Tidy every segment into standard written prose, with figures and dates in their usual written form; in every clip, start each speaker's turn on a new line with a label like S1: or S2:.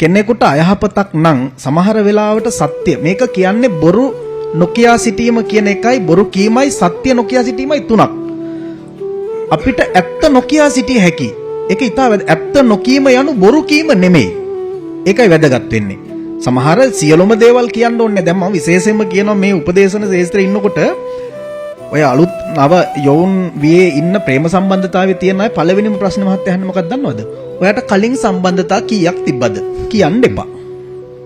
S1: කෙනෙකුට අයහපතක් නම් සමහර වෙලාවට සත්‍ය මේක කියන්නේ බොරු නොකියා සිටීම කියන එකයි බොරු කීමයි සත්‍ය නොකියා සිටීමයි තුනක්. අපිට ඇත්ත නොකියා සිටිය හැකි. ඒක ඊට ඇත්ත නොකීම යනු බොරු කීම නෙමෙයි. ඒකයි වැදගත් වෙන්නේ. සමහර සියලුම දේවල් කියන්න ඕනේ. දැන් මම විශේෂයෙන්ම කියනවා මේ උපදේශන ශාස්ත්‍රයේ ඉන්නකොට ඔය අලුත් නව යෝන් වියේ ඉන්න ප්‍රේම සම්බන්ධතාවයේ තියෙන අය පළවෙනිම ප්‍රශ්නේ මහත්තයා අහන්නේ මොකක්ද දන්නවද? ඔයාට කලින් සම්බන්ධතා කීයක් තිබ්බද? කියන්න එපා.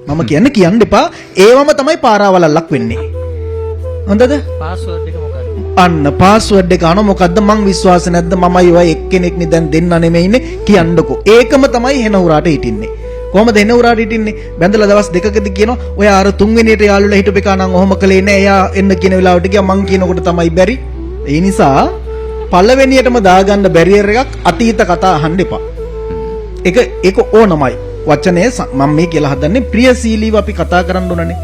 S1: මම කියන්නේ කියන්න එපා. ඒවම තමයි පාරාවලල්ලක් වෙන්නේ. හොඳද?
S2: පාස්වර්ඩ් එක මොකක්ද?
S1: අන්න පාස්වර්ඩ් එක අහන මොකද්ද? මං විශ්වාස නැද්ද? මමයි ඔය එක්කෙනෙක් නේ දැන් දෙන්න නෙමෙයිනේ කියන්නකෝ. ඒකම තමයි හෙන උරාට හිටින්නේ. කොහමද හෙන උරාට හිටින්නේ? බැඳලා දවස් දෙකකදී කියනවා ඔය අර තුන්වෙනියට යාළුවලා හිටපු එක නම් ඔහොම කළේ නෑ. එයා එන්න කියන වෙලාවට ගියා මං කියනකොට තමයි බැරි. ඒ නිසා පළවෙනියටම දාගන්න බැරියර් එකක් අතීත කතා අහන්න එපා. ඒක ඕනමයි. වචනේ මම මේ කියලා හදන්නේ ප්‍රියශීලීව අපි කතා කරන්න ඕනනේ.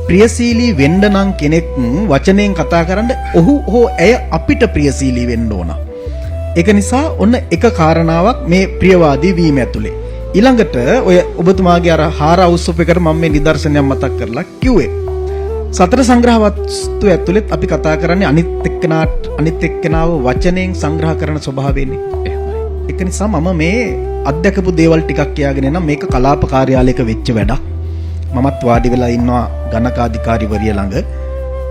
S1: ප්‍රියශීලී වෙන්න නම් කෙනෙක් වචනෙන් කතා කරන්න ඔහු හෝ ඇය අපිට ප්‍රියශීලී වෙන්න ඕන. ඒක නිසා ඔන්න එක කාරණාවක් මේ ප්‍රියවාදී වීම ඇතුලේ. ඊළඟට ඔය ඔබතුමාගේ අර හාර අවුස්සුප් එකට මම මේ නිදර්ශනයක් මතක් කරලා කිව්වේ. සතර සංග්‍රහ වස්තු ඇතුලෙත් අපි කතා කරන්නේ අනිත් එක්කෙනාව වචනෙන් සංග්‍රහ කරන ස්වභාවයනේ. ඒක නිසා මම මේ අධ්‍යක්ෂකපු දේවල් ටිකක් කියාගෙන නම් මේක කලාප කාර්යාලයක වෙච්ච වැඩක්. මමත් වාඩි වෙලා ඉන්නවා ගණකාධිකාරිවරිය ළඟ.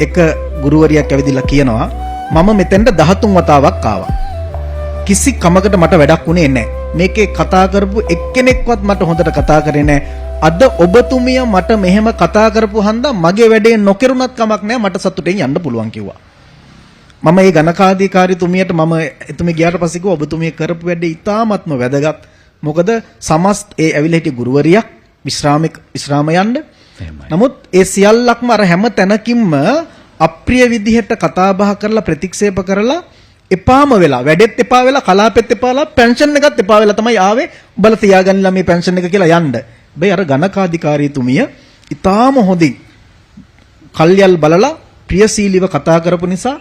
S1: එක ගුරුවරියක් ඇවිදලා කියනවා මම මෙතෙන්ට 13 වතාවක් ආවා. කිසි කමකට මට වැඩක් උනේ නැහැ. මේකේ කතා කරපු එක්කෙනෙක්වත් මට හොඳට කතා කරේ නැහැ. අද ඔබතුමිය මට මෙහෙම කතා කරපු හන්දා මගේ වැඩේ නොකරුණත් කමක් නැහැ. මට සතුටෙන් යන්න පුළුවන් කිව්වා. මම මේ ගණකාධිකාරිතුමියට මම එතුමිය ගියාට පස්සේ කිව්වා ඔබතුමිය කරපු වැඩේ ඉතාමත්ම වැදගත්. මොකද සමස්ත ඒ ඇවිල්ලා හිටිය ගුරුවරියක් විශ්‍රාම යන්න. නමුත් ඒ සියල්ලක්ම අර හැම තැනකින්ම අප්‍රිය විදිහට කතා බහ කරලා ප්‍රතික්ෂේප කරලා එපාම වෙලා වැඩෙත් එපා වෙලා කලාපෙත් එපා වෙලා පෙන්ෂන් එකත් එපා වෙලා තමයි ආවේ. උඹලා තියාගන්නලා මේ පෙන්ෂන් එක කියලා යන්න. බෑ අර ගණකාධිකාරිතුමිය ඊටාම හොඳින් කල්යල් බලලා ප්‍රියශීලීව කතා කරපු නිසා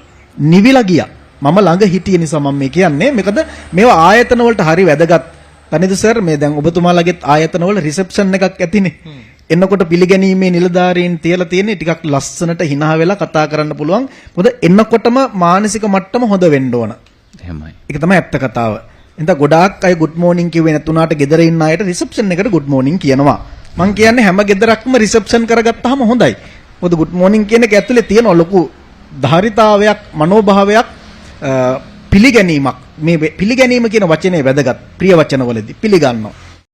S1: නිවිලා ගියා. මම ළඟ හිටිය නිසා මම මේ කියන්නේ. මොකද මේවා ආයතන වලට හරි වැදගත්. තනිද සර් මේ දැන් ඔබතුමාලගෙත් ආයතන වල රිසෙප්ෂන් එකක් ඇතිනේ. එන්නකොට පිළිගැනීමේ නිලධාරීන් තියලා තියෙන්නේ ටිකක් ලස්සනට hina වෙලා කතා කරන්න පුළුවන්. මොකද එන්නකොටම මානසික මට්ටම හොඳ වෙන්න ඕන.
S2: එහෙමයි. ඒක
S1: තමයි ඇත්ත කතාව. එහෙනම් ගොඩාක් අය good morning කිව්වේ නැතුණාට ගෙදර ඉන්න අයට රිසෙප්ෂන් එකට good morning කියනවා. මං කියන්නේ හැම ගෙදරක්ම රිසෙප්ෂන් කරගත්තාම හොඳයි. මොකද good morning කියන එක ඇතුලේ තියෙන ලොකු ධාරිතාවයක් මනෝභාවයක් පිළිගැනීමක්. මේ පිළිගැනීම කියන වචනේ වැදගත්. ප්‍රිය වචනවලදී පිළිගන්නවා.